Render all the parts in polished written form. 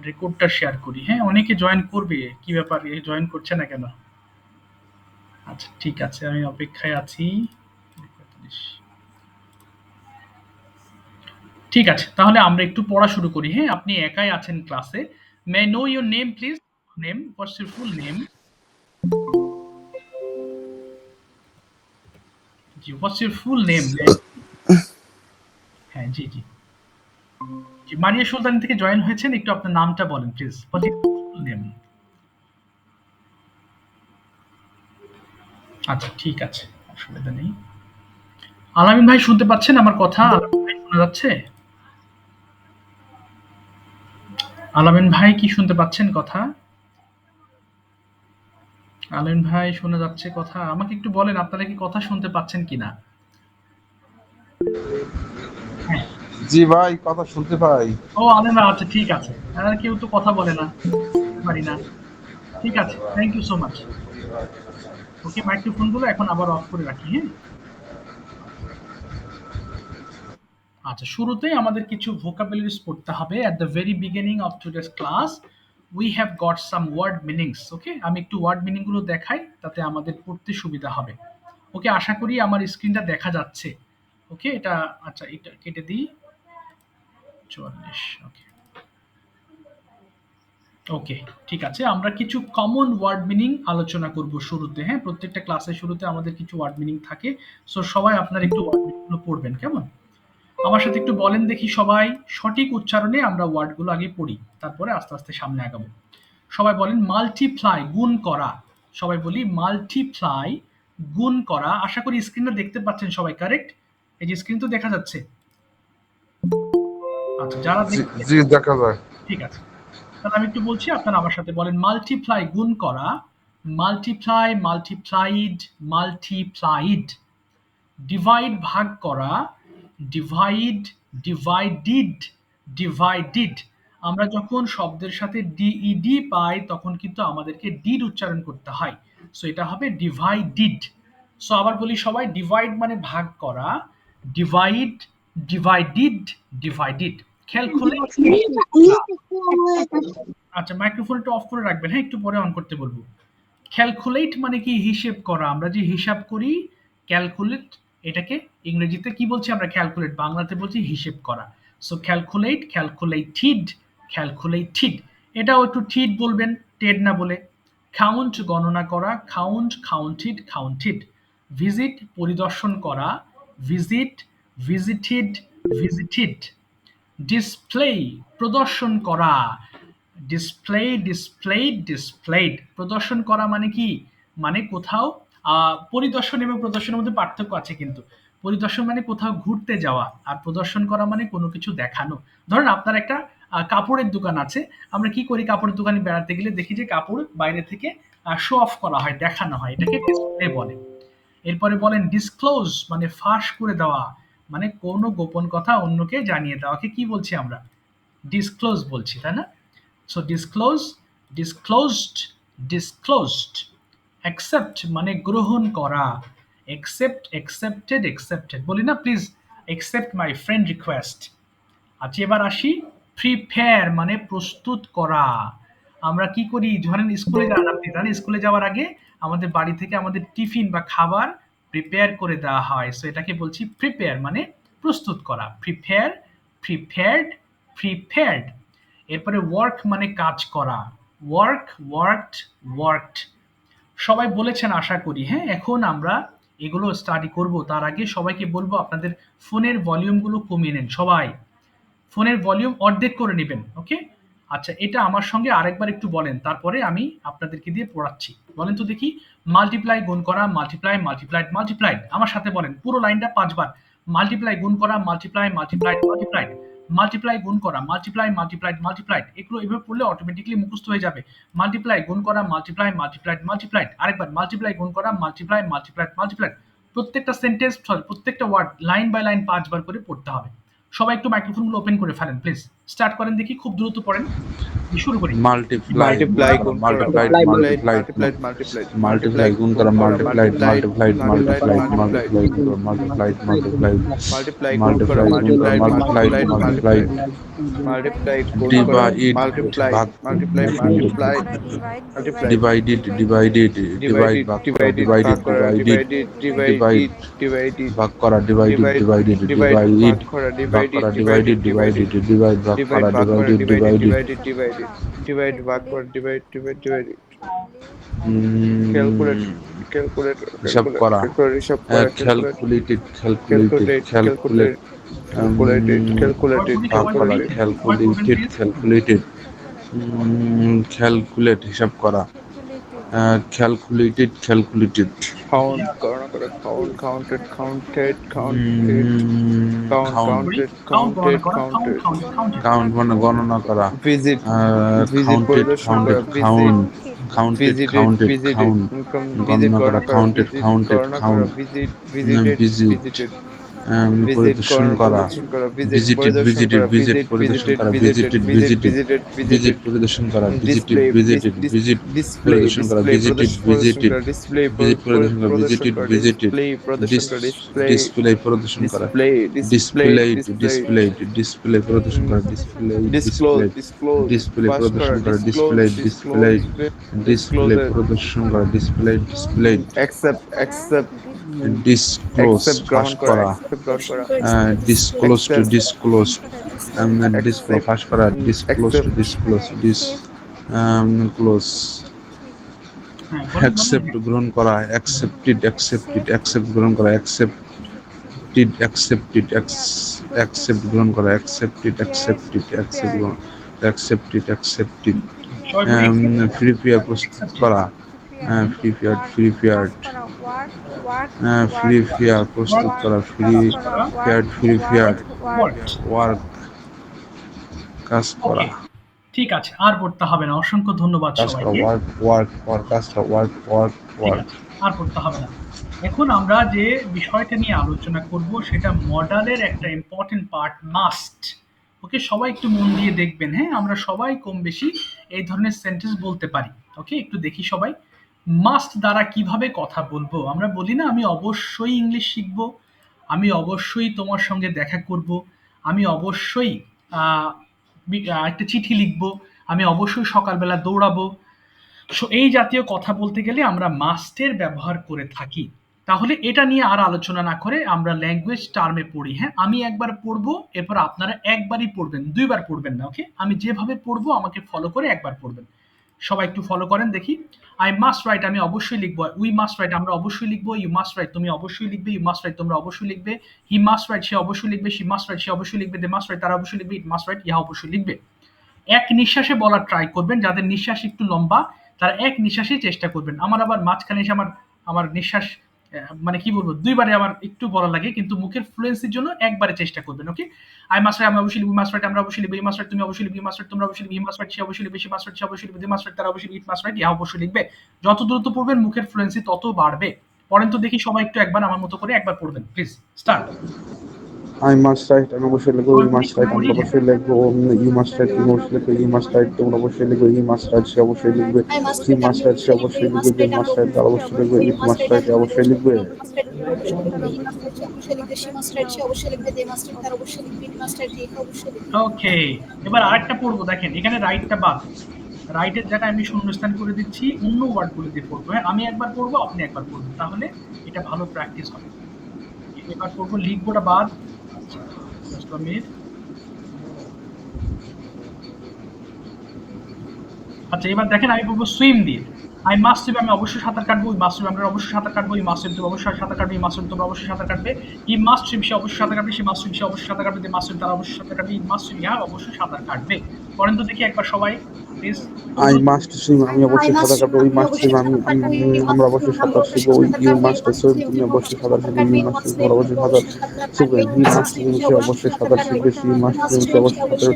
রেকর্ডটা শেয়ার করি। হ্যাঁ, অনেকে জয়েন করবে। কি ব্যাপার? জয়েন করছে না কেন? আচ্ছা, ঠিক আছে। আমি অপেক্ষায় আছি। ঠিক আছে। তাহলে আমরা একটু পড়া শুরু করি। হ্যাঁ, আপনি একাই আছেন ক্লাসে। May I know your name please? Name, what's your full name? G, what's your full name? হ্যাঁ, জি, জি। জি, মারিয়া সুলতান থেকে জয়েন হয়েছেন। একটু আপনার নামটা বলেন please. What's your full name? আচ্ছা, ঠিক আছে। অসুবিধা নেই। আলামিন ভাই শুনতে পাচ্ছেন আমার কথা? আলামিন ভাই শোনা যাচ্ছে? আলামিন ভাই কি শুনতে পাচ্ছেন কথা? আলামিন ভাই শোনা যাচ্ছে কথা? আমাকে একটু বলেন আপনারা কি কথা শুনতে পাচ্ছেন কিনা? হ্যাঁ। জি ভাই, কথা শুনতে পাই। ও আলামিন ভাই, আচ্ছা ঠিক আছে। আর কেউ তো কথা বলে না। বুঝতে পারি না। ঠিক আছে। Thank you so much. Okay, মাইক্রোফোনগুলো এখন আবার অফ করে রাখি, হ্যাঁ? আচ্ছা, শুরুতেই আমাদের কিছু vocabularies পড়তে হবে। At the very beginning of today's class, we have got some word meanings. ওকে? আমি একটু ওয়ার্ড মিনিং গুলো দেখাই, তাতে আমাদের পড়তে সুবিধা হবে। ওকে, আশা করি আমার স্ক্রিনটা দেখা যাচ্ছে। ওকে, এটা আচ্ছা, এটা কেটে দিই। 44, ওকে। ওকে, ঠিক আছে। আমরা কিছু কমন ওয়ার্ড মিনিং আলোচনা করব শুরুতে, হ্যাঁ? প্রত্যেকটা ক্লাসের শুরুতে আমাদের কিছু ওয়ার্ড মিনিং থাকে। সো সবাই আপনারা একটু ওয়ার্ড মিনিং গুলো পড়বেন, কেমন? আমার সাথে একটু বলেন দেখি সবাই, সঠিক উচ্চারণে আমরা ওয়ার্ডগুলো আগে পড়ি, তারপরে আস্তে আস্তে সামনে আগাবো। সবাই বলেন মাল্টিপ্লাই, গুণ করা। সবাই বলি মাল্টিপ্লাই, গুণ করা। আশা করি স্ক্রিনটা দেখতে পাচ্ছেন সবাই, কারেক্ট? এই যে স্ক্রিন তো দেখা যাচ্ছে। আচ্ছা, যারা জি দেখতে, জি, দেখা যায়। ঠিক আছে। তাহলে আমি একটু বলছি, আপনারা আমার সাথে বলেন মাল্টিপ্লাই, গুণ করা। Multiply, multiplied, multiplied. ডিভাইড, ভাগ করা। ডিভাইড, ডিভাইডিড, ডিভাইডিড। আমরা যখন শব্দের সাথে ডিইডি পাই তখন কিন্তু আমাদেরকে ডিড উচ্চারণ করতে হয়। সো এটা হবে ডিভাইডিড। সো আবার বলি সবাই, ডিভাইড মানে ভাগ করা। ডিভাইড, ডিভাইডিড, ডিভাইডিড। খেয়াল করলে, আচ্ছা মাইক্রোফোন একটু অফ করে রাখবেন, হ্যাঁ? একটু পরে অন করতে বলবো। ক্যালকুলেট মানে কি? হিসেব করা। আমরা যে হিসাব করি, ক্যালকুলেট, এটাকে ইংরেজিতে কি বলছি আমরা? ক্যালকুলেট। বাংলাতে বলছি হিসেব করা। So calculate, calculated, calculated. এটাও একটু ঠিক বলবেন, টেড না বলে। কাউন্ট, গণনা করা। Count, counted, counted. ভিজিট, পরিদর্শন করা। Visit, visited, visited. ডিসপ্লে, প্রদর্শন করা। Display, displayed, displayed. প্রদর্শন করা মানে কি? মানে কোথাও পরিদর্শন এবং প্রদর্শনের মধ্যে পার্থক্য আছে কিন্তু। পরিদর্শন মানে কোথাও ঘুরতে যাওয়া, আর প্রদর্শন করা মানে কোনো কিছু দেখানো। ধরেন আপনার একটা কাপড়ের দোকান আছে। আমরা কি করি? কাপড়ের দোকানে বেড়াতে গেলে দেখি যে কাপড় বাইরে থেকে শো অফ করা হয়, দেখানো হয়। এটাকে ডিসপ্লে বলে। এরপরে বলেন ডিসক্লোজ মানে ফাঁস করে দেওয়া, মানে কোনো গোপন কথা অন্যকে জানিয়ে দেওয়াকে কি বলছি আমরা? ডিসক্লোজ বলছি, তাই না? So disclose, disclosed, disclosed. Accept মানে গ্রহণ করা। Accept, accepted, accepted. বলি না please accept my friend request. আচ্ছা, এবার আসি। প্রিপেয়ার মানে প্রস্তুত করা। আমরা কি করি? ধরেন স্কুলে যান আপনি, জানেন স্কুলে যাওয়ার আগে আমাদের বাড়ি থেকে আমাদের টিফিন বা খাবার প্রিপেয়ার করে দেওয়া হয়। সো এটাকে বলছি প্রিপেয়ার মানে প্রস্তুত করা। Prepare, prepared, prepared. এরপরে ওয়ার্ক মানে কাজ করা। Work, worked, worked. সবাই বলেছেন আশা করি, হ্যাঁ? এখন আমরা এগুলো স্টাডি করব, তার আগে সবাইকে বলবো আপনাদের ফোনের ভলিউমগুলো কমিয়ে নেন সবাই। ফোনের ভলিউম অর্ধেক করে নেবেন, ওকে? আচ্ছা, এটা আমার সঙ্গে আরেকবার একটু বলেন, তারপরে আমি আপনাদেরকে দিয়ে পড়াচ্ছি। বলেন তো দেখি। মাল্টিপ্লাই, গুণ করা। Multiply, multiplied, multiplied. আমার সাথে বলেন পুরো লাইনটা ৫ বার। মাল্টিপ্লাই, গুণ করা। Multiply, multiplied, multiplied. মাল্টিপ্লাই, গুণ করা। Multiply, multiplied, multiplied. এগুলো এভাবে পড়লে অটোমেটিক্যালি মুখস্থ হয়ে যাবে। মাল্টিপ্লাই, গুণ করা। Multiply, multiplied, multiplied. আরেকবার মাল্টিপ্লাই, গুণ করা। Multiply, multiplied, multiplied. প্রত্যেকটা সেন্টেন্স, সরি প্রত্যেকটা ওয়ার্ড লাইন বাই লাইন ৫ বার করে পড়তে হবে। সবাই একটু মাইক্রোফোনগুলো ওপেন করে ফেলেন প্লিজ। স্টার্ট করেন দেখি, খুব দ্রুত পড়েন। শুরু করি। মাল্টিপ্লাই মাল্টিপ্লাই গুণ গুণ করা করা multiplied multiplied multiplied multiplied multiply গুণ করা multiplied multiplied multiplied multiplied multiply গুণ করা মাল্টিপ্লাইড মাল্টিপ্লাইড মাল্টিপ্লাই গুণ করা মাল্টিপ্লাই গুণ করা multiplied multiplied multiplied multiplied multiply গুণ করা ডিভাইড মাল্টিপ্লাই ভাগ multiply multiplied multiply divided divided divide divided ভাগ করা ডিভাইডেড ভাগ ডিভাইডেড করা ডিভাইডেড ডিভাইডেড ডিভাইড ডিভাইডেড ভাগ করা ডিভাইডেড ডিভাইড ডিভাইডেড ডিভাইড ভাগ ডিভাইড করা ভাগ ডিভাইডেড করা ডিভাইডেড ডিভাইডেড ডিভাইড ভাগ ডিভাইড করা ভাগ করা ডিভাইডেড ডিভাইডেড ডিভাইড ডিভাইড ভাগ করা ডিভাইড ক্যালকুলেট ক্যালকুলেট হিসাব করা হিসাব করা ক্যালকুলেটেড ক্যালকুলেটেড ক্যালকুলেট ক্যালকুলেটেড ভাগ করা ক্যালকুলেটেড ক্যালকুলেটেড ক্যালকুলেট হিসাব করা ক্যালকুলেটেড ক্যালকুলেটেড কাউন্ট গণনা করা কাউন্টেড কাউন্ট মানে গণনা করা visit counted counted count counted counted count গণনা করা কাউন্টেড কাউন্টেড কাউন্ট ভিজিট পরিদর্শন করা ভিজিটেড ভিজিটেড ভিজিট পরিদর্শন করা ভিজিটেড ভিজিটেড ভিজিট পরিদর্শন করা ভিজিটেড ভিজিটেড ভিজিট পরিদর্শন করা ভিজিটেড ভিজিটেড ভিজিট পরিদর্শন করা ভিজিটেড ভিজিটেড ডিসপ্লে পরিদর্শন করা ডিসপ্লেড ডিসপ্লেড ডিসপ্লে পরিদর্শন করা ডিসপ্লে ডিসপ্লে পরিদর্শন করা ডিসপ্লে ডিসপ্লেড ডিসপ্লে পরিদর্শন করা ডিসপ্লে ডিসপ্লেড accept disclose ফাঁস করা disclose to disclose disclose ফাঁস করা disclose to disclose close accept গ্রহণ করা accepted গ্রহণ করা accept গ্রহণ করা accepted free fair প্রস্তুত করা free fair প্রস্তুত করা free fair ওয়ার্ক কাজ করা ঠিক আছে, আর পড়তে হবে না। অসংখ্য ধন্যবাদ কাজ করা সবাইকে। ওয়ার্ক কাজ করা ওয়ার্ক আর পড়তে হবে না। এখন আমরা যে বিষয়টা নিয়ে আলোচনা করব সেটা মডেলের একটা ইম্পর্টেন্ট পার্ট, মাস্ট। ওকে, সবাই একটু মন দিয়ে দেখবেন। হ্যাঁ, আমরা সবাই কম বেশি এই ধরনের সেন্টেন্স বলতে পারি। ওকে, একটু দেখি সবাই। মাস্ট দ্বারা কিভাবে কথা বলবো? আমরা বলি না, আমি অবশ্যই ইংলিশ শিখবো, আমি অবশ্যই তোমার সঙ্গে দেখা করব, আমি অবশ্যই একটা চিঠি লিখবো, আমি অবশ্যই সকালবেলা দৌড়াবো। সো এই জাতীয় কথা বলতে গেলে আমরা মাস্টের ব্যবহার করে থাকি। তাহলে এটা নিয়ে আর আলোচনা না করে আমরা ল্যাঙ্গুয়েজ টার্মে পড়ি। হ্যাঁ, আমি একবার পড়বো, এরপর আপনারা একবারই পড়বেন, দুইবার পড়বেন না। ওকে, আমি যেভাবে পড়বো আমাকে ফলো করে একবার পড়বেন। সবাই একটু ফলো করেন দেখি। আই মাস্ট রাইট, আমি অবশ্যই লিখবো। উই মাস্ট রাইট, আমরা অবশ্যই লিখবো। ইউ মাস্ট রাইট, তুমি অবশ্যই লিখবে। ইউ মাস্ট রাইট, তোমরা অবশ্যই লিখবে। হি মাস্ট রাইট, সে অবশ্যই লিখবে। শি মাস্ট রাইট, সে অবশ্যই লিখবে। দে মাস্ট রাইট, তারা অবশ্যই লিখবে। ইট মাস্ট রাইট, ইহা অবশ্যই লিখবে। এক নিঃশ্বাসে বলার ট্রাই করবেন। যাদের নিঃশ্বাস একটু লম্বা তারা এক নিঃশ্বাসেই চেষ্টা করবেন। আমার আবার মাঝখানে এসে আমার নিঃশ্বাস মানে কি বলবো, দুইবারে আমার একটু বলা লাগে, কিন্তু মুখের ফ্লুয়েন্সির জন্য একবারে চেষ্টা করবেন। ওকে, আই মাস্ট রাইট, আমি অবশ্যই লিখবো। মাস্ট রাইট, আমরা অবশ্যই লিখবো। ই মাস্ট রাইট, তুমি অবশ্যই লিখবে। ই মাস্ট রাইট, তোমরা অবশ্যই লিখবে। হি মাস্ট রাইট, সে অবশ্যই লিখবে। শি মাস্ট রাইট, সে অবশ্যই লিখবে। দে মাস্ট রাইট, তারা অবশ্যই। ইট মাস্ট রাইট, ইহা অবশ্যই লিখবে। যত দ্রুত পড়বেন মুখের ফ্লুয়েন্সি তত বাড়বে। পড়েন তো দেখি সবাই, একটু একবার আমার মতো করে একবার পড়বেন please. Start. I must write, আমি অবশ্যই লিখবো। You must write, আমরা অবশ্যই লিখবো। You must write, তুমি অবশ্যই লিখবে। You must write, তোমরা অবশ্যই লিখবে। You must write, সে অবশ্যই লিখবে। He must write, সে অবশ্যই লিখবে। They must write, তারা অবশ্যই লিখবে। It must write, অবশ্যই লিখবে। ওকে, এবার আরেকটা পড়বো। দেখেন এখানে রাইটটা বাদ, রাইটের জায়গায় আমি শূন্যস্থান করে দিচ্ছি, অন্য ওয়ার্ডগুলো দিয়ে পড়বো। হ্যাঁ, আমি একবার পড়বো, আপনি একবার পড়বেন, তাহলে এটা ভালো প্র্যাকটিস হবে। এবার পড়বো, লিখবোটা বাদ। আচ্ছা, just a minute। আচ্ছা, এবার দেখেন আমি পড়বো সুইম দিয়ে। আই মাস্ট সুইম, আমি অবশ্যই সাঁতার কাটবো। উই মাস্ট সুইম, আমরা অবশ্যই সাঁতার কাটবো। ই মাস্ট সুইম, তুমি অবশ্যই সাঁতার কাটবে। ই মাস্ট সুইম, তোমরা অবশ্যই সাঁতার কাটবে। ই মাস্ট সুইম, সে অবশ্যই সাঁতার কাটবে। সে মাস্ট সুইম, সে অবশ্যই সাঁতার কাটবে। দে মাস্ট সুইম, তারা অবশ্যই সাঁতার কাটবে। ই মাস্ট সুইম, ইহা অবশ্যই সাঁতার কাটবে। পড়েন তো দেখি একবার সবাই প্লিজ। I must swim, আমি অবশ্যই সাঁতার কাটবো। We must swim, আমরা অবশ্যই সাঁতার শিখবো। You must swim, তুমি অবশ্যই সাঁতার শিখবে। You must swim, তোমরা অবশ্যই সাঁতার শিখবে। He must swim, সে অবশ্যই সাঁতার শিখবে। She must swim, সে অবশ্যই সাঁতার।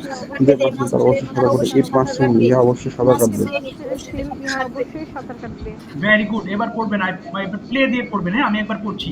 They must swim, তারা অবশ্যই সাঁতার কাটবে। It must swim, ইহা অবশ্যই সাঁতার কাটবে। ভেরি গুড, এবার পড়বেন। এবার প্লে দিয়ে পড়বেন। হ্যাঁ, আমি একবার পড়ছি।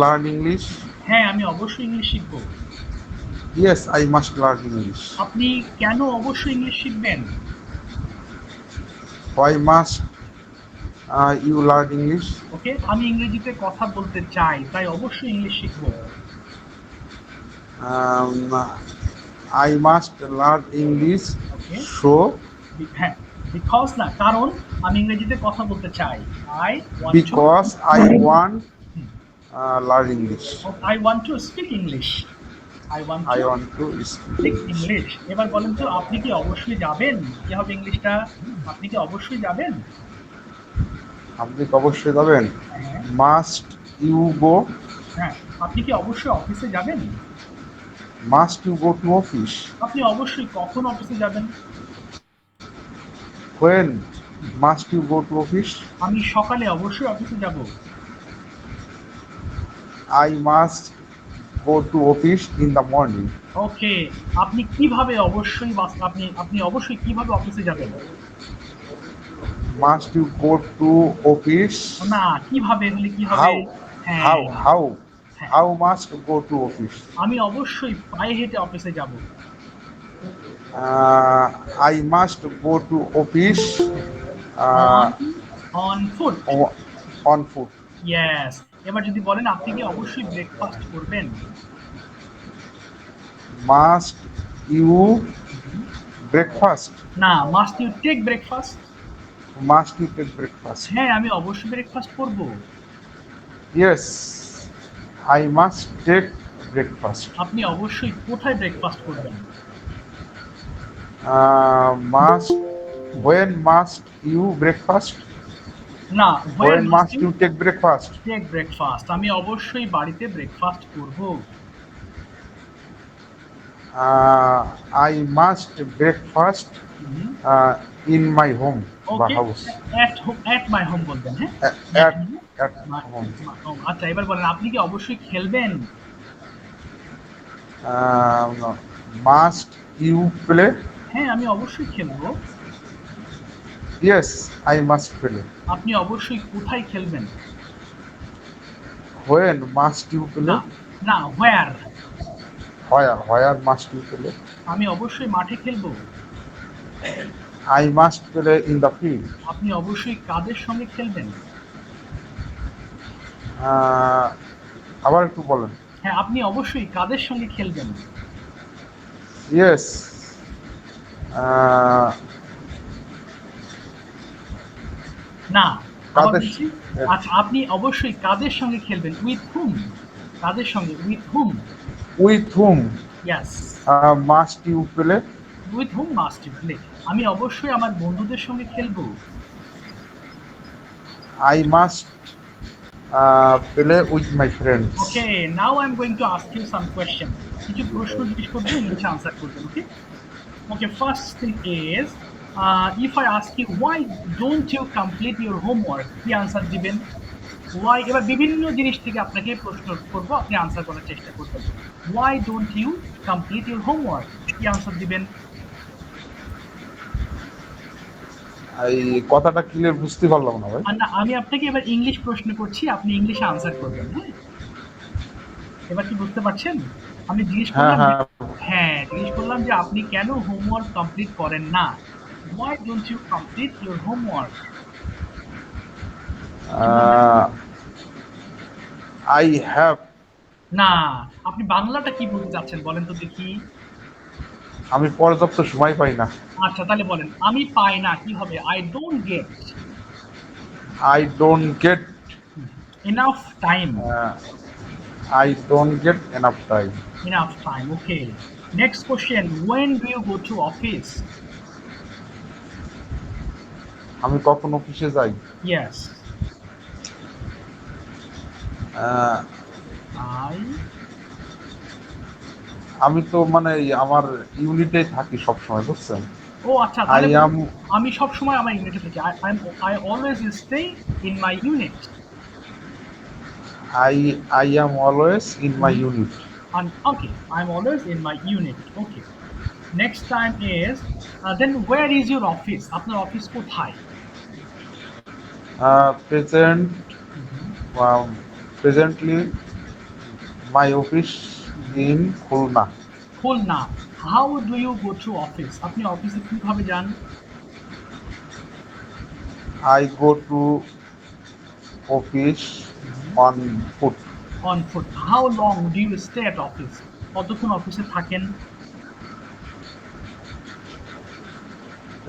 learn English? হ্যাঁ, আমি অবশ্যই ইংলিশ শিখবো। Yes, I must learn English. আপনি কেন অবশ্যই ইংলিশ শিখবেন? Why must you learn English? ওকে, আমি ইংরেজিতে কথা বলতে চাই, তাই অবশ্যই ইংলিশ শিখবো। Um, I must learn English. Okay, So, হ্যাঁ, বিকজ না, কারণ আমি ইংরেজিতে কথা বলতে চাই। I want to because I want learn English. I want to speak English. I want I to want to speak speak. English. এবার বলেন তো, আপনি কি অবশ্যই যাবেন? কি হবে ইংলিশটা? আপনি কি অবশ্যই যাবেন? আপনি কি অবশ্যই যাবেন? হ্যাঁ, Must you go? হ্যাঁ, আপনি কি অবশ্যই অফিসে যাবেন? Must you go to office? আপনি অবশ্যই কখন অফিসে যাবেন? When must you go to office? আমি সকালে অবশ্যই অফিসে যাব। I must go to office in the morning. ওকে, আপনি কিভাবে অবশ্যই আপনি অবশ্যই কিভাবে অফিসে যাবেন? Must you go to office? না, কিভাবে হলে কি হবে? How? হ্যাঁ, How? হ্যাঁ। How must go to office? আমি অবশ্যই পায়ে হেঁটে অফিসে যাব। I must go to office on on foot. on foot. Yes. এবার যদি বলেন, আপনি কি অবশ্যই ব্রেকফাস্ট করবেন? Must you breakfast? না, must you take breakfast? Must you take breakfast? হ্যাঁ, আমি অবশ্যই ব্রেকফাস্ট করব। Yes, I must take breakfast. আপনি অবশ্যই কোথায় ব্রেকফাস্ট করবেন? When must you breakfast? না, When must you take breakfast? Take breakfast? আমি অবশ্যই বাড়িতে ব্রেকফাস্ট করব। I must breakfast in my home বা ওকে, house. এট মাই হোম বলবেন, হ্যাঁ? At home. আচ্ছা, এবার বলেন, আপনি কি অবশ্যই খেলবেন? Must you play? হ্যাঁ, আমি অবশ্যই খেলবো। Yes, I must play. আপনি অবশ্যই কোথায় খেলবেন? When must you না, play? না, হোয়ার? Where must you play? আমি অবশ্যই মাঠে খেলবো। I must play in the field. আপনি অবশ্যই কাদের সঙ্গে খেলবেন? আবার একটু বলেন। হ্যাঁ, আপনি অবশ্যই কাদের সঙ্গে খেলবেন? Yes, না, আবার কাদের- বলছি। আচ্ছা, আপনি অবশ্যই কাদের সঙ্গে খেলবেন? With whom? কাদের সঙ্গে? With whom? with whom yes. must you play? With whom must you play? আমি অবশ্যই আমার বন্ধুদের সঙ্গে খেলবো। I must play with my friends. Okay, now I am going to ask you some question. কিছু প্রশ্ন জিজ্ঞেস করবো, ইংলিশে আনসার করবেন। Okay, okay, first thing is, if I ask you why don't you complete your homework, কি answer দিবেন? Why, এবার বিভিন্ন জিনিস থেকে আপনাকে প্রশ্ন করবো, আপনি আনসার করার চেষ্টা করবেন। Why don't you complete your homework, কি আনসার দিবেন? এই কথাটা ক্লিয়ার বুঝতে পারলাম না ভাই। আর না, আমি আপনাকে এবার ইংলিশ প্রশ্ন করছি, আপনি ইংলিশে আনসার করবেন। হ্যাঁ, এবার কি বুঝতে পারছেন? আমি জিজ্ঞেস হ্যাঁ করলাম, হ্যাঁ জিজ্ঞেস করলাম যে আপনি কেন হোমওয়ার্ক কমপ্লিট করেন না? Why don't you complete your homework? I have. না, আপনি বাংলাটা কি বলতে চাচ্ছেন বলেন তো দেখি। আমি পর্যাপ্ত সময় পাই না। আচ্ছা, তাহলে বলেন, আমি পাই না কি হবে? I don't get I don't get enough time. I don't get enough time. Enough time. Okay. Next question. When do you go to office? আমি কখন অফিসে যাই? Yes. I আমি তো মানে আমার ইউনিটে থাকি সব সময়, বুঝছেন? ও আচ্ছা, I তাহলে am আমি সব সময় আমার ইউনিটে থাকি। I always stay in my unit. I am always in my unit. And okay, I'm always in my unit. Okay. Next time is then where is your office? আপনার অফিস কোথায়? Presently my office in Khulna. Full নাম। How do you go to office? আপনি অফিসে কিভাবে যান? I go to office on foot. On foot. How long do you stay at office? কতক্ষণ অফিসে থাকেন?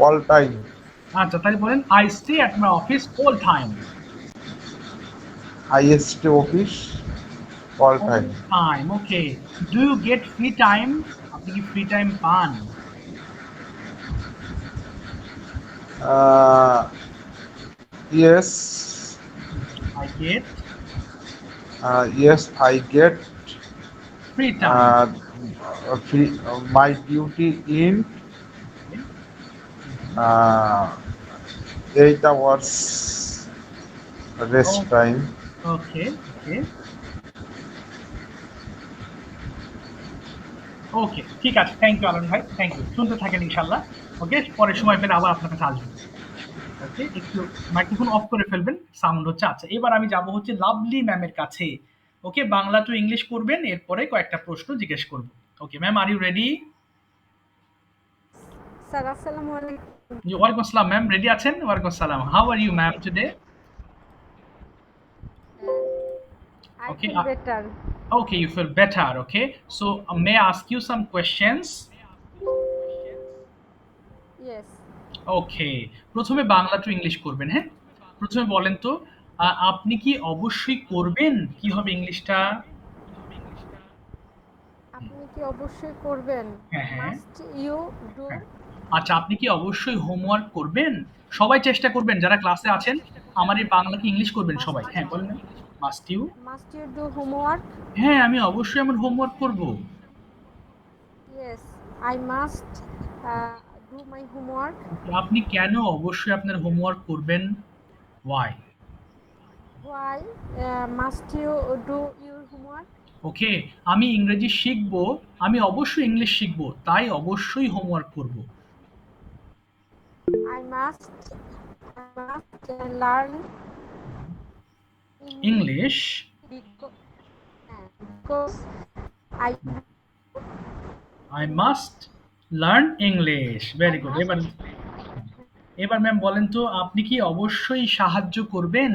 All time. আচ্ছা, তাহলে বলেন I stay at my office all time. I stay office all all time. Time, okay. Do you get free time? আপনি কি free time পান? Uh, yes. I get Yes, I get free time. my duty in 8 hours rest time. Okay, okay. Okay, ঠিক আছে। Thank you Alam ভাই, thank you. শুনতে থাকেন ইনশাল্লাহ। ওকে, পরে সময় পেলে আবার আপনার কাছে আসবেন। ওকে, একটু মাইক্রোফোন অফ করে ফেলবেন, সাউন্ড হচ্ছে। আচ্ছা, এবার আমি যাব হচ্ছে লাভলি ম্যামের কাছে। ওকে, বাংলা টু ইংলিশ করবেন, এরপরে কয়েকটা প্রশ্ন জিজ্ঞেস করব। Okay ma'am, are you ready? Sir আসসালামু আলাইকুম। ওয়ালাইকুম আসসালাম ম্যাম, রেডি আছেন? ওয়ালাইকুম আসসালাম। How are you ma'am today? I Okay, feel better. okay, you feel better. Okay, so may I ask you some questions? Yes. Okay, প্রথমে Bangla to English করবেন, হ্যাঁ? প্রথমে বলেন তো, আপনি কি অবশ্যই করবেন? কি হবে ইংলিশটা? আপনি কি অবশ্যই করবেন? হ্যাঁ, হ্যাঁ, মাস্ট ইউ ডু? হ্যাঁ। আচ্ছা, আপনি কি অবশ্যই হোমওয়ার্ক করবেন? সবাই চেষ্টা করবেন যারা ক্লাসে আছেন, আমার এই বাংলাকে ইংলিশ করবেন সবাই। হ্যাঁ, বলেন না। Must you? Must you do homework? হ্যাঁ, আমি অবশ্যই আমার হোমওয়ার্ক করব। Yes, I must do my homework. আপনি কেন অবশ্যই আপনার হোমওয়ার্ক করবেন? Why? Why must you do your homework? Okay, আমি ইংরেজি শিখব, আমি অবশ্যই ইংলিশ শিখব, তাই অবশ্যই হোমওয়ার্ক করব। I must learn English. Because I I must learn English. Very good. এবার এবার ম্যাম বলেন তো, আপনি কি অবশ্যই সাহায্য করবেন?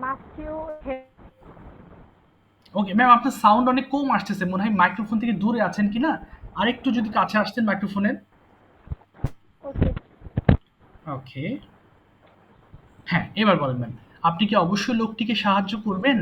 Must you help? Okay ma'am, আপনার সাউন্ড অনেক কম আসতেছে, মনে হয় মাইক্রোফোন থেকে দূরে আছেন কিনা। আরেকটু যদি কাছে আসতেন মাইক্রোফোনের। ওকে। ওকে, হ্যাঁ, এবার বলেন ম্যাম, আপনি কি অবশ্যই লোকটিকে সাহায্য করবেন?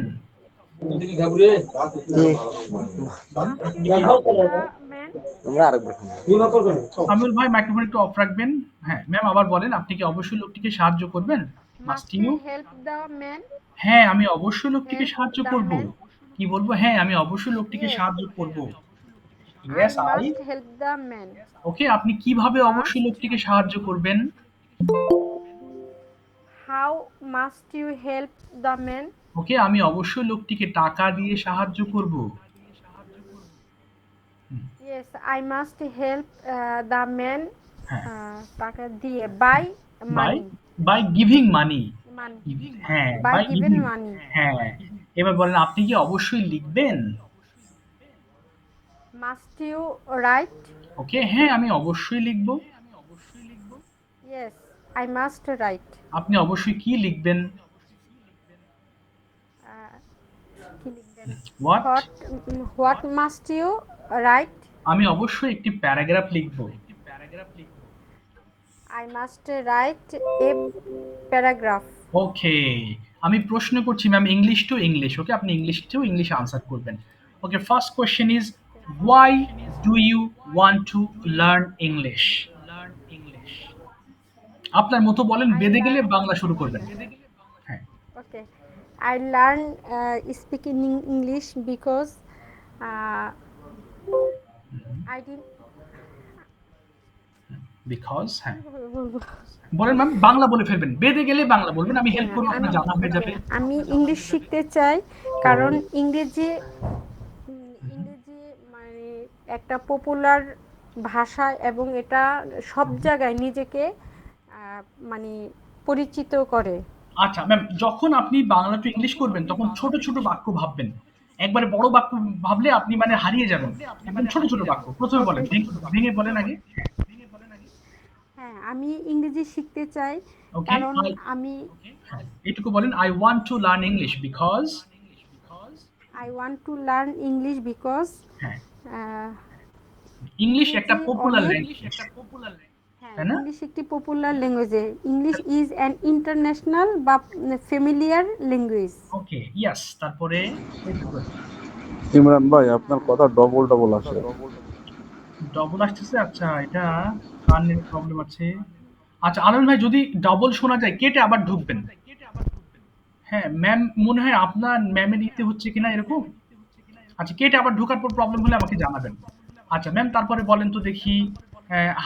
আমিনুল ভাই, মাইক্রোফোন একটু অফ রাখবেন। হ্যাঁ ম্যাম, আবার বলেন, আপনি কি অবশ্যই লোকটিকে সাহায্য করবেন? Must must you? Help the man? হ্যাঁ, আমি অবশ্যই লোকটিকে হেল্প সাহায্য দ্য করব। ম্যান? কি বলবো? হ্যাঁ, আমি অবশ্যই লোকটিকে Yes, সাহায্য করব। I yes, I. must help the man. ওকে, আপনি কিভাবে অবশ্যই Must. লোকটিকে সাহায্য করবেন? How must you help the man? ওকে, আমি অবশ্যই লোকটিকে টাকা দিয়ে সাহায্য করব। Yes, I must help the man. হ্যাঁ, টাকা দিয়ে by by money. By giving money. Money. হ্যাঁ, By by given giving. money. হ্যাঁ, এবার বলেন, আপনি কি অবশ্যই লিখবেন? Must you write? ওকে, হ্যাঁ, আমি অবশ্যই লিখব। Yes, I must write. আপনি অবশ্যই কি লিখবেন? কি লিখবেন? What? What must you write? আমি অবশ্যই একটি প্যারাগ্রাফ লিখব। I must write a paragraph. ওকে, আমি প্রশ্ন করছি ma'am, English to English. Okay, আপনি ইংলিশ টু ইংলিশ আনসার করবেন। Okay, first question is, why do you want to learn English? আপনার মতো বলেন, বেঁধে গেলে বাংলা শুরু করবেন। হ্যাঁ, Okay, I learn speaking English because I didn't. Because, হ্যাঁ বলেন ম্যাম, বাংলা বলে ফেলবেন, বেঁধে গেলে বাংলা বলবেন, আমি হেল্প করবো, আপনার জানা হয়ে যাবে। আমি ইংলিশ শিখতে চাই, কারণ ইংরেজি মানে একটা পপুলার ভাষা এবং এটা সব জায়গায় নিজেকে মানে পরিচিত করে। আচ্ছা ম্যাম, যখন আপনি বাংলা টু ইংলিশ করবেন তখন ছোট ছোট বাক্য ভাববেন, একবারে বড় বাক্য ভাবলে আপনি মানে হারিয়ে যাবেন। একদম ছোট, ছোট বাক্য। ১ম এ বলেন, ভেঙে বলেন আগে। হ্যাঁ, আমি ইংরেজি শিখতে চাই ওকে, কারণ আমি হ্যাঁ, এটুকু বলেন, I want to learn English because I want to learn English because হ্যাঁ, ইংলিশ একটা ইংরেজি পপুলার অনেক ল্যাঙ্গুয়েজ। হ্যাঁ, তাই না? ইংলিশ একটি popular language. English is an international বা ফ্যামিলিয়ার ল্যাঙ্গুয়েজ। ওকে, ইয়েস। তারপরে ইমরান ভাই আপনার কথা ডবল ডবল আসে। ডবল আসতেছে। আচ্ছা, এটা কানের প্রবলেম আছে। আচ্ছা আনন্দ ভাই, যদি ডবল শোনা যায় কেটে আবার ঢুকবেন। হ্যাঁ, ম্যাম মনে হয় আপনার ম্যামের ইতে হচ্ছে কিনা এরকম। আচ্ছা, কেটে আবার ঢোকার পর প্রবলেম হলে আমাকে জানাবেন। আচ্ছা ম্যাম, তারপরে বলেন তো দেখি,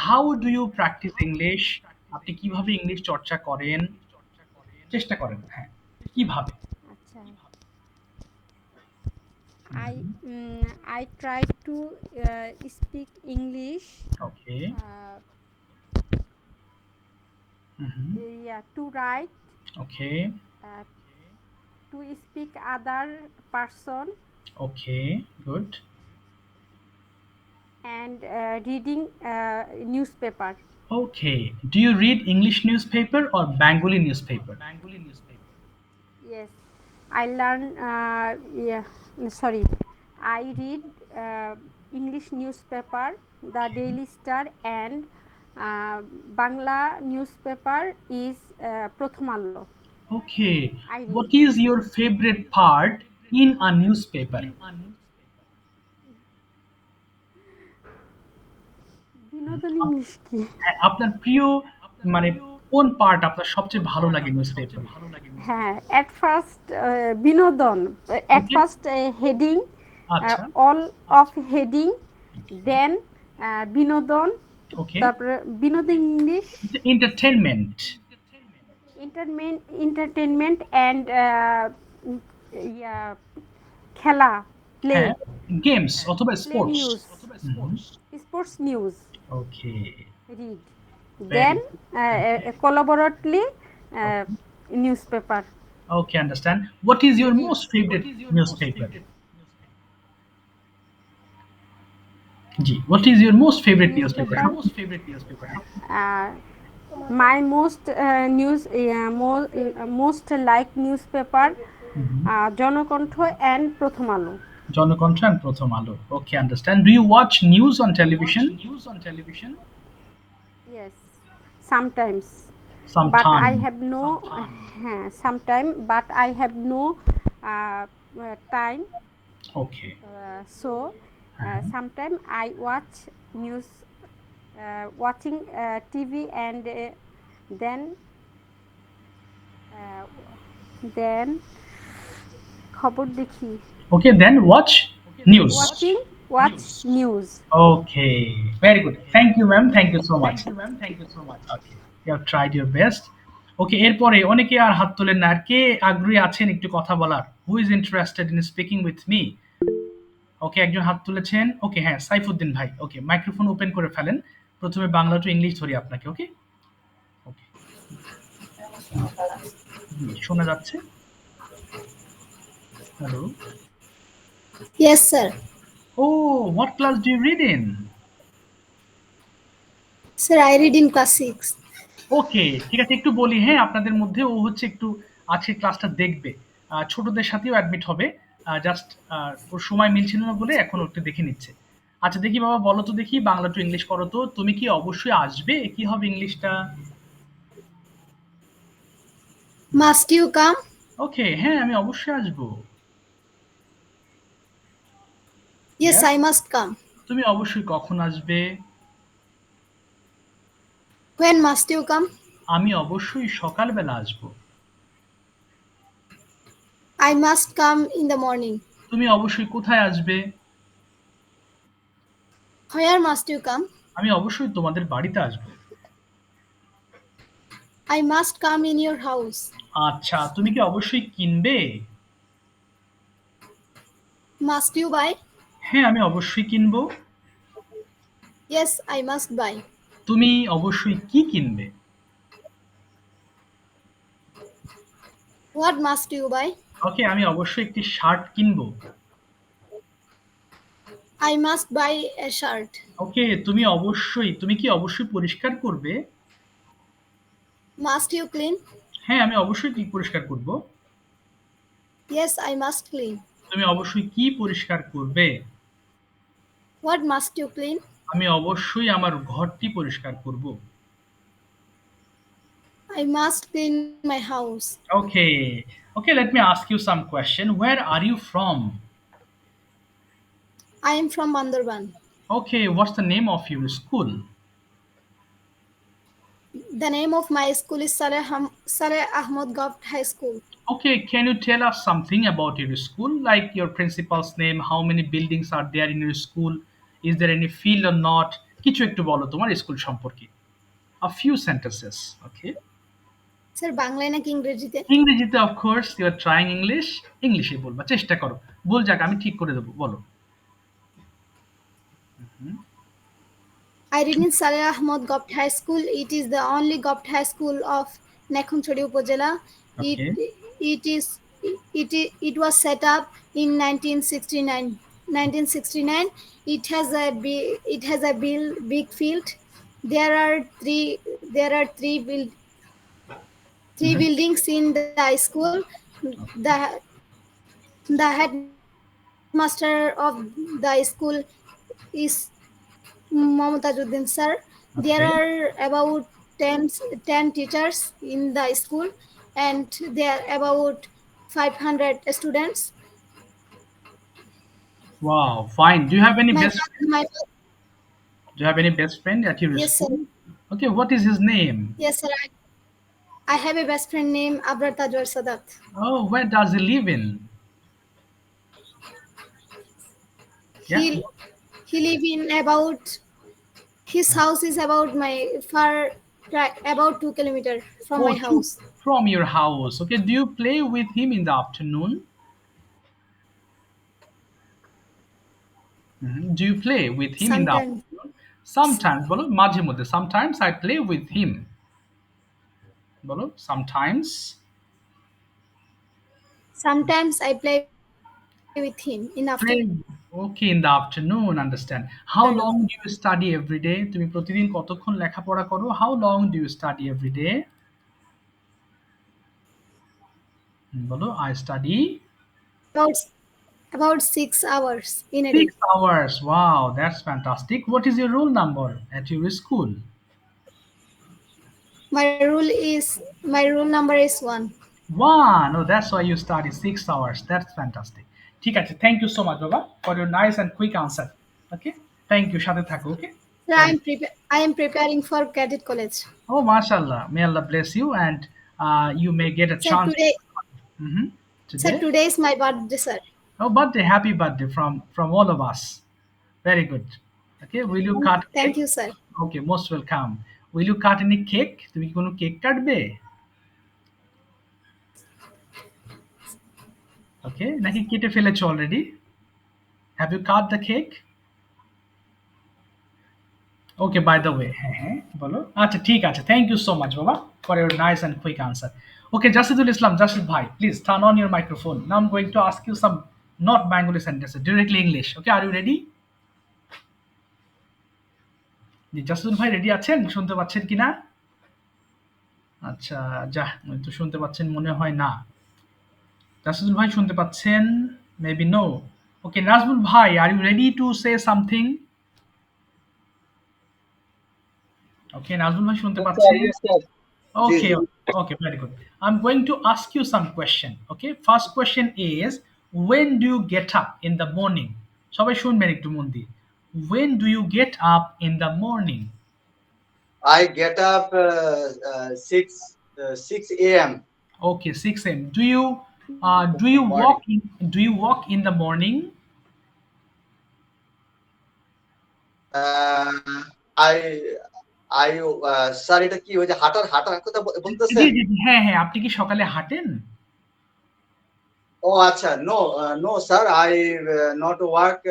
how do you practice English? আপনি কিভাবে ইংলিশ চর্চা করেন? চেষ্টা করেন, হ্যাঁ, কিভাবে? আচ্ছা, I I try to speak English. Okay. Uh, hmm. yeah, to write, okay. uh, to speak other person, okay, good. and reading newspaper. Okay. Do you read English newspaper or Bengali newspaper? Yes, I learn. Yeah, sorry, I read English newspaper, the Daily Star, and Bangla newspaper is Prothom Aalo. Okay. I read. What is your favorite part in a newspaper? বিনোদন English কি? হ্যাঁ, আপনার প্রিয় মানে কোন part আপনার সবচেয়ে ভালো লাগে নিউজপেপারে? হ্যাঁ, at first বিনোদন, at Okay. first heading, আচ্ছা, all of heading, then বিনোদন, ওকে। তারপরে বিনোদন English, entertainment. entertainment and yeah, খেলা, play, হ্যাঁ, গেমস অথবা play sports. news, sports news, okay, read, very then collaboratively newspaper. okay, understand. What is your most favorite newspaper? G, what is your most favorite newspaper? Newspaper. My most most like newspaper Janakantha and প্রথম আলো. Janakantha and প্রথম আলো। Okay, understand. Do you watch news on television? Yes, sometimes, but I Sometime. have no sometime, but I have no time, Okay. so sometime I watch news, watching TV, and then খবর দেখি, Okay, then watch news. watch news. Okay, very good. Thank you, ma'am. Thank you so much. Okay, you have tried your best. Okay, এরপরে অনেকে আর হাত তোলেন না। আর কে আগ্রহী আছেন একটু কথা বলার? Who is interested in speaking with me? ওকে, একজন হাত তুলেছেন। ওকে, হ্যাঁ, সাইফুদ্দিন ভাই। ওকে, মাইক্রোফোন ওপেন করে ফেলেন। প্রথমে বাংলা টু ইংলিশ ধরি আপনাকে। ওকে, ওকে, শোনা যাচ্ছে? Hello. Yes, sir. Oh, what class do you read in? Sir, I read in class 6. ওকে, ঠিক আছে, একটু বলি। হ্যাঁ, আপনাদের মধ্যে ও হচ্ছে একটু আজকে ক্লাসটা দেখবে। ছোটদের সাথেও অ্যাডমিট হবে। জাস্ট ওর সময় মিলছিল না বলে এখন ও একটু দেখে নিচ্ছে। আচ্ছা দেখি বাবা, বলো তো দেখি, বাংলা টু ইংলিশ করো তো। তুমি কি অবশ্যই আসবে? কি হবে ইংলিশটা? Must you come? ওকে, হ্যাঁ, আমি অবশ্যই আসবো। Yes, Yes. I must come. তুমি অবশ্যই কখন আসবে? When must you come? আমি অবশ্যই সকালবেলা আসবো। I must come in the morning. তুমি অবশ্যই কোথায় আসবে? Where must you come? আমি অবশ্যই তোমাদের বাড়িতে আসবো। I must come in your house. আচ্ছা, তুমি কি অবশ্যই কিনবে? Must you buy? হ্যাঁ, আমি অবশ্যই কিনবো। Yes, I must buy. তুমি অবশ্যই কি কিনবে? What must you buy? ওকে, আমি অবশ্যই একটি শার্ট কিনবো। I must buy a shirt. ওকে, তুমি কি অবশ্যই পরিষ্কার করবে? Must you clean? হ্যাঁ, আমি অবশ্যই পরিষ্কার করব। Yes, I must clean. তুমি অবশ্যই কি পরিষ্কার করবে? What must you clean? আমি অবশ্যই আমার ঘরটি পরিষ্কার করব। I must clean my house. Okay, okay, let me ask you some question. Where are you from? I am from Bandharban. Okay, what's the name of your school? The name of my school is Saleh Ahmad Govt High School. Okay, can you tell us something about your school, like your principal's name, how many buildings are there in your school, is there any field or not? কিছু একটু বলো তোমার school সম্পর্কে। A few sentences, okay? স্যার বাংলায় নাকি ইংরেজিতে? ইংরেজিতে of course, you are trying English, ইংলিশে বলবা, চেষ্টা করো। ভুল যাক আমি ঠিক করে দেবো, বলো। I read in Saleh Ahmad Govt High School. It is the only Govt High School of Nekhonchori Upazila. Okay. It was set up in 1969. 1969. It has a big field. There are three buildings in the high school. The headmaster of the school is Mamatajuddin sir. There Okay. are about 10 teachers in the school, and there are about 500 students. Wow, fine. Do you have any My best friend? my Do you have any best friend at your Yes sir. school? Okay, what is his name? Yes sir. I have a best friend named Abrar Tajwar Sadat. Oh, where does he live in? Yeah. He he live in about his house is about about 2 kilometers from Oh, my house. from your house. Okay, do you play with him in the afternoon? Do you play with him in the Sometimes afternoon? Sometimes, বলো মাঝে মধ্যে। Sometimes I play with him. বলো sometimes. sometimes I play with him in Play. afternoon. Okay, in the afternoon, understand. How long do you study every day? তুমি প্রতিদিন কতক্ষণ লেখাপড়া করো? How long do you study every day? বলো I study About about 6 hours in a day. 6 hours. Wow, that's fantastic. What is your roll number at your school? My rule number is 1. 1. Oh, that's why you study 6 hours. That's fantastic. ঠিক আছে, thank you so much, Baba, for your nice and quick answer. Okay, thank you. সাথে থাকো, okay? Sir, I am preparing for cadet college. Oh, mashallah. May Allah bless you, and you may get a Sir, chance. today Mhm. sir Today? today is my birthday, sir. Oh, birthday! Happy birthday from all of us. Very good. Okay, will you cut Thank cake? you, sir. Okay, most welcome. Will you cut any cake? তুমি কি কোনো cake কাটবে? Okay, নাকি কেটে ফেলেছো already? Have you cut the cake? Okay, by the way, হ্যাঁ, বলো। আচ্ছা, ঠিক আছে। Thank you so much, Baba, for your nice and quick answer. Okay, Jasidul Islam, Jasid bhai, please turn on your microphone. Now I'm going to ask you some not Bengali sentences, directly English. Okay, are you ready? জি, জাসিদুল ভাই ready আছেন? শুনতে পাচ্ছেন কিনা? আচ্ছা, তো শুনতে পাচ্ছেন মনে হয় না। জাসিদুল ভাই শুনতে পাচ্ছেন? Maybe no. Okay, নাজমুল ভাই, are you ready to say something? Okay, Nazmul ভাই শুনতে পাচ্ছেন? Yes, sir. Okay, okay, very good. I'm going to ask you some question. Okay, first question is, when do you get up in the morning? সবাই শুনবেন একটু মন দিয়ে। When do you get up in the morning? I get up 6 a.m. Okay, 6 a.m. Do you walk in the morning? Uh, I I sir এটা কি ওই যে হাঁটার কথা জি, বলতেছেন? জি, জি, হ্যাঁ, হ্যাঁ, আপনি কি সকালে হাঁটেন? ও আচ্ছা, no sir, I not work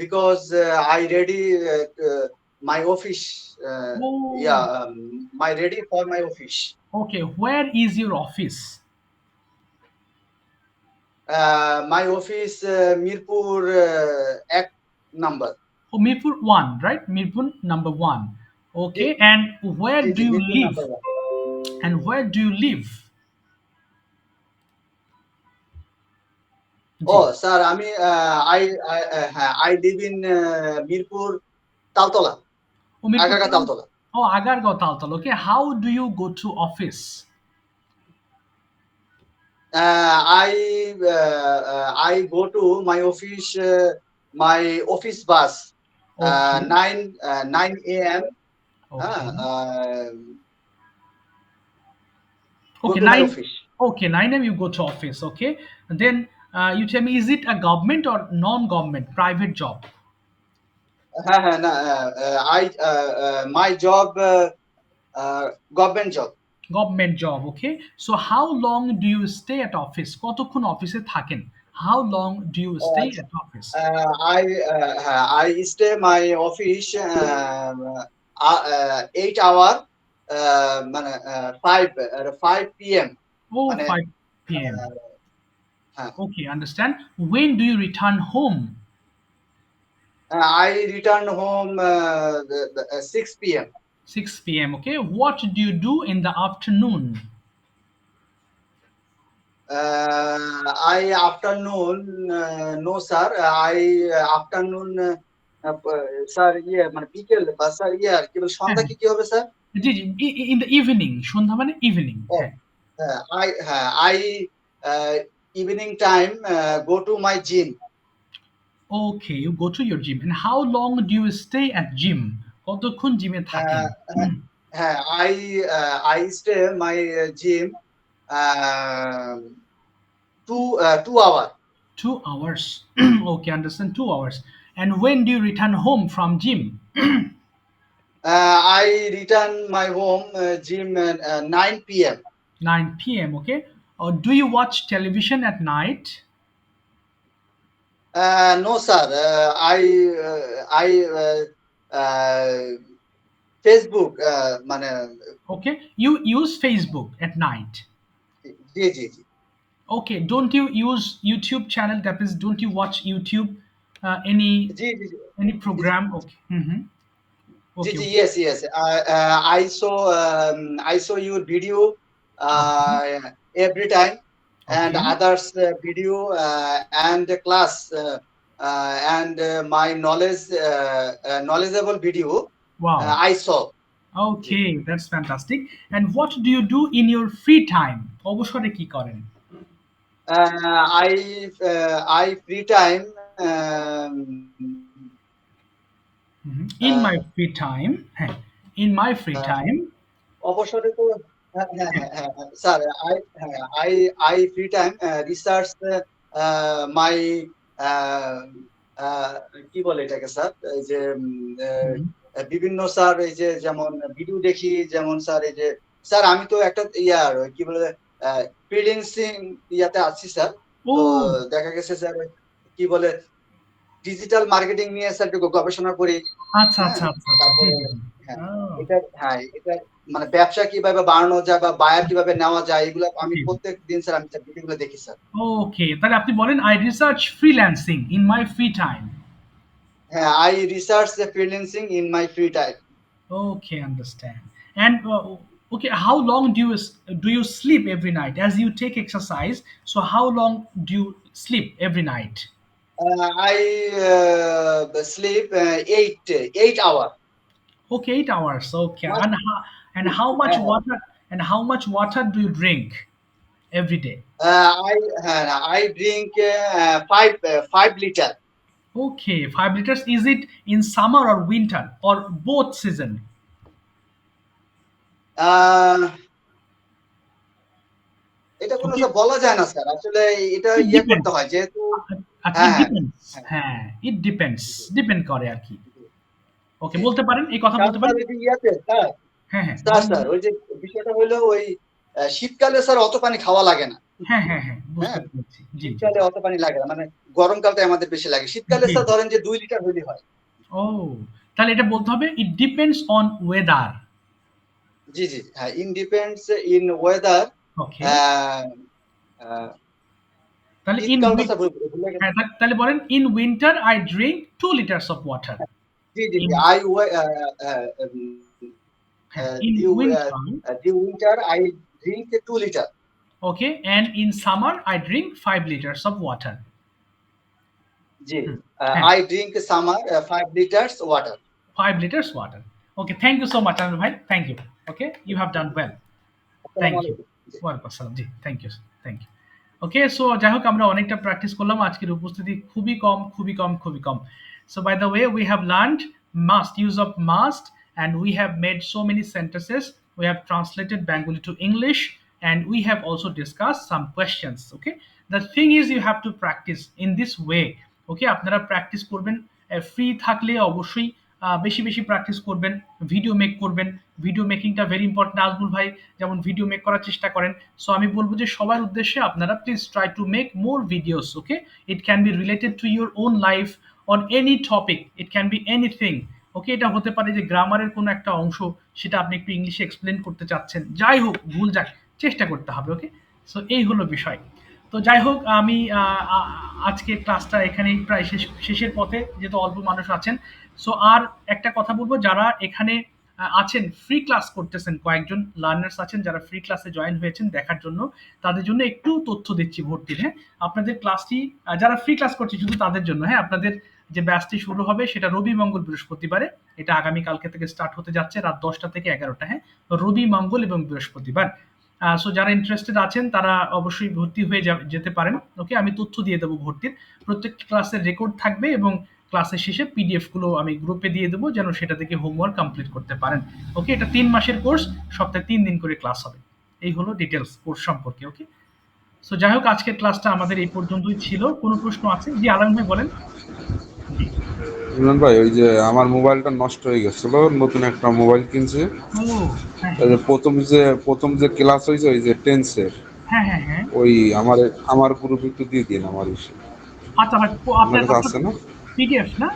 because I ready my office. Oh. Yeah, my ready for my office. Okay, where is your office? My office Mirpur 1 number. Oh, Mirpur 1, right? Mirpur number 1. জি, Okay, and where জি, do জি, you Mirpur live? Number 1। And where do you live? ও জি। স্যার আমি হ্যাঁ, I live in Mirpur Taltala, Oh, Mirpur Agargaon Taltala. Oh, Agargaon Taltal. Okay, how do you go to office? I go to my office bus Okay, 9 a.m. okay, Go okay, to my 9. office. Okay, 9 a.m. you go to office. Okay, and then you tell me, is it a government or non-government, private job? হ্যাঁ, হ্যাঁ, না, my job government job. Government job. Okay, so how long do you stay at office? কতক্ষণ অফিসে থাকেন? How long do you O stay আচ্ছা। at office? I stay my office 8 hour মানে 5 p.m. Oh, মানে 5 p.m. আহ, হ্যাঁ, Okay, understand. When do you return home? I return home 6 p.m. 6 p.m. Okay, what do you do in the afternoon? I afternoon no sir, I afternoon sir মানে বিকেল বা sir আর কি বলে হ্যাঁ, সন্ধ্যা কি হবে sir? G, G, in the evening, সন্ধ্যা মানে evening. ও হ্যাঁ। I evening time go to my gym. Okay, you go to your gym. And how long do you stay at gym? কতক্ষণ জিমে থাকেন? Uh, হ্যাঁ, I stay my gym uh, 2 hour. 2 hours. Okay, understand, 2 hours. And when do you return home from gym? I return my home gym 9 p.m. 9 p.m. Okay. Or do you watch television at night? No sir, I Facebook মানে Okay, you use Facebook at night. G, G, G, Okay, don't you use YouTube channel? That is, don't you watch YouTube? Any G, G, G, any G, G, program? Okay. G, Okay. G, Okay. yes, yes. I saw your video Okay. every time, and Okay. others video and the class and my knowledgeable video Wow. I saw. G. Okay, that's fantastic. And what do you do in your free time? অবসরে কি করেন? I free time In my uh, free time, হ্যাঁ, in my free time, অবসরে তো হ্যাঁ, হ্যাঁ, হ্যাঁ, হ্যাঁ, হ্যাঁ, sir I free time research my আহ, আহ, কি বলে এটাকে স্যার এই যে mhm, বিভিন্ন স্যার এই যে যেমন ভিডিও দেখি যেমন স্যার এই যে স্যার আমি তো একটা ইয়ার কি বলে ফ্রিল্যান্সিং ইয়াতে আছি স্যার তো oh, দেখা গেছে স্যার কি বলে ডিজিটাল মার্কেটিং নিয়ে স্যার একটু গবেষণা করি আচ্ছা, হ্যাঁ আচ্ছা, আচ্ছা, আচ্ছা, জি, তারপরে জি, জি। হ্যাঁ Oh, এটা মানে ব্যবসা কিভাবে বাড়ানো যায় বা বায়ার কিভাবে নেওয়া যায় এগুলো আমি জি, জি। প্রত্যেক দিন স্যার আমি স্যার ভিডিওগুলো দেখি স্যার। Okay, তাহলে আপনি বলেন I research freelancing in my free time. হ্যাঁ, I research the freelancing in my free time. Okay, understand. And okay, how long do you sleep every night? As you take exercise, so how long do you sleep every night? I sleep 8 hour. Okay, 8 hours. Okay, Not, and how much হ্যাঁ, হ্যাঁ। water do you drink every day? I drink 5 liter. Okay, 5 liters. Is it in summer or winter or both season? আহ, এটা কোনো Okay, sir বলা যায় না sir আসলে এটা it করতে depends. হয় যেহেতু আচ্ছা, হ্যাঁ, it হ্যাঁ, depends. হ্যাঁ, হ্যাঁ, it depends. Depend করে আর কি। ওকে, জি, জি। বলতে পারেন, এই কথা কারণ বলতে স্যার পারেন। ওই যে স্যার হ্যাঁ, হ্যাঁ, স্যার বলেন, স্যার বলেন। ওই যে বিষয়টা হলো ওই শীতকালে স্যার অত পানি খাওয়া লাগে না। হ্যাঁ, হ্যাঁ, হ্যাঁ, বুঝতে হ্যাঁ, পেরেছি। জি, জি, শীতকালে অত পানি লাগে না। মানে গরমকালটাই আমাদের বেশি লাগে। শীতকালে জি, স্যার জি। ধরেন যে ২ লিটার হইলেই হয়। ও! তাহলে এটা বলতে হবে it depends on weather. জি, জি। হ্যাঁ, in depends in weather okay. আ আ তাহলে শীতকালটা স্যার ভুলে গেছি। হ্যাঁ, তাহলে বলেন in winter I drink 2 litres of water. জি, জি, ইন জি। হ্যাঁ, in the winter the winter I drink 2 liter. Okay, and in summer I drink 5 litres of water. জি। হ্যাঁ, I drink summer 5 liters water. 5 liters water. Okay, thank you so much, Anil bhai. Thank you. Okay, you have done well. আসসালামু thank you. আলাইকুম। জি। ওয়ালাইকুম আসসালাম। জি, thank you, thank you. Okay, so যাই হোক আমরা অনেকটা প্র্যাকটিস করলাম। আজকের উপস্থিতি খুবই কম, খুবই কম, খুবই কম। So by the way we have learned must, use of must, and we have made so many sentences. We have translated Bengali to English, and we have also discussed some questions. Okay, the thing is you have to practice in this way. Okay, আপনারা practice করবেন, free থাকলে অবশ্যই বেশি বেশি practice করবেন, video make করবেন। Video মেকিংটা very important. Azmul ভাই যেমন ভিডিও মেক করার চেষ্টা করেন। সো আমি বলবো যে সবার উদ্দেশ্যে আপনারা please try to make more videos. Okay, it can be related to your own life on any topic, it can be anything. Okay, এটা হতে পারে যে গ্রামারের কোনো একটা অংশ, সেটা আপনি একটু ইংলিশে এক্সপ্লেন করতে চাচ্ছেন, যাই হোক ভুল যাক চেষ্টা করতে হবে। ওকে, সো এই হলো বিষয়। তো যাই হোক আমি আজকে ক্লাসটা এখানেই প্রায় শেষের পথে, যেহেতু অল্প মানুষ আছেন। সো আর একটা কথা বলবো, যারা এখানে আছেন ফ্রি ক্লাস করতেছেন, কয়েকজন লার্নার্স আছেন যারা ফ্রি ক্লাসে জয়েন হয়েছেন দেখার জন্য, তাদের জন্য একটু তথ্য দিচ্ছি ভর্তির। হ্যাঁ, আপনাদের ক্লাসটি যারা ফ্রি ক্লাস করছে শুধু তাদের জন্য। হ্যাঁ, আপনাদের যে ব্যাচটি শুরু হবে সেটা রবি মঙ্গল বৃহস্পতিবারে, এটা আগামী কালকে থেকে স্টার্ট হতে যাচ্ছে রাত 10টা থেকে 11টা। হ্যাঁ, রবি মঙ্গল এবং বৃহস্পতিবার। সো যারা ইন্টারেস্টেড আছেন তারা অবশ্যই ভর্তি হয়ে যেতে পারেন। ওকে, আমি তথ্য দিয়ে দেবো ভর্তির, প্রত্যেকটি ক্লাসের রেকর্ড থাকবে এবং ক্লাসের শেষে পিডিএফ গুলো আমি গ্রুপে দিয়ে দেবো যেন সেটা থেকে হোমওয়ার্ক কমপ্লিট করতে পারেন। ওকে, এটা 3 মাসের কোর্স, সপ্তাহে 3 দিন করে ক্লাস হবে। এই হলো ডিটেলস কোর্স সম্পর্কে। ওকে, সো যাই হোক আজকের ক্লাসটা আমাদের এই পর্যন্তই ছিল। কোনো প্রশ্ন আছে? জি, আলম ভাই বলেন। জি। ইমরান ভাই, ওই যে আমার মোবাইলটা নষ্ট হয়ে গেছিল, নতুন একটা মোবাইল কিনছি। ও হ্যাঁ এই যে প্রথম যে ক্লাস হয়েছে ওই যে টেন্সের, হ্যাঁ হ্যাঁ হ্যাঁ। ওই আমার গ্রুপে একটু দিয়ে দিন আমার ইসে। আচ্ছা ভাই, আপনার আপনার কাছে আছে না? পিডিএফ না?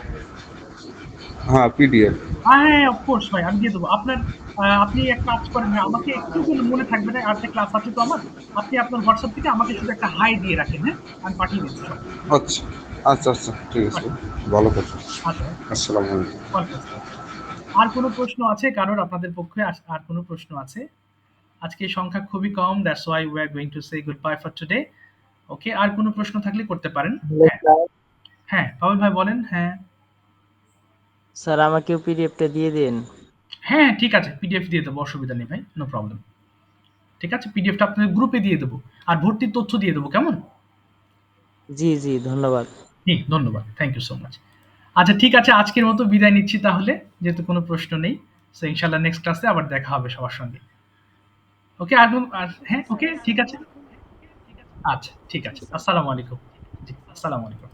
হ্যাঁ, পিডিএফ। হ্যাঁ, অফকোর্স ভাই, আমি দিয়ে দেবো। আপনার আপনি এক কাজ করেন ভাই, আমাকে একটু মনে থাকবে না, আরেকটা ক্লাস আছে তো আমার। আপনি আপনার হোয়াটসঅ্যাপ থেকে আমাকে শুধু একটা হাই দিয়ে রাখেন। হ্যাঁ, আমি পাঠিয়ে দিচ্ছি সব। আচ্ছা আচ্ছা আচ্ছা, ঠিক আছে, ভালো কথা। আচ্ছা, আসসালামু আলাইকুম। ওয়েলকাম। আর কোনো প্রশ্ন আছে কারোর আপনাদের পক্ষে? আর কোনো প্রশ্ন আছে? আজকে সংখ্যা খুবই কম, that's why we are going to say good bye for today. Okay, আর কোনো প্রশ্ন থাকলে করতে পারেন। হ্যাঁ হ্যাঁ, পাবেল ভাই বলেন। হ্যাঁ স্যার আমাকেও পিডিএফটা দিয়ে দিন। হ্যাঁ, ঠিক আছে, পিডিএফ দিয়ে দেবো, অসুবিধা নেই ভাই, নো প্রবলেম। ঠিক আছে, পিডিএফটা আপনাদের গ্রুপে দিয়ে দেবো আর ভর্তির তথ্য দিয়ে দেবো, কেমন? জি জি, ধন্যবাদ। জি, ধন্যবাদ, থ্যাংক ইউ সো মাচ। আচ্ছা ঠিক আছে, আজকের মতো বিদায় নিচ্ছি তাহলে, যেহেতু কোনো প্রশ্ন নেই। সো ইনশাল্লাহ নেক্সট ক্লাসে আবার দেখা হবে সবার সঙ্গে। ওকে, হ্যাঁ, ওকে, ঠিক আছে। আচ্ছা ঠিক আছে, আসসালামু আলাইকুম। জি, আসসালামু আলাইকুম।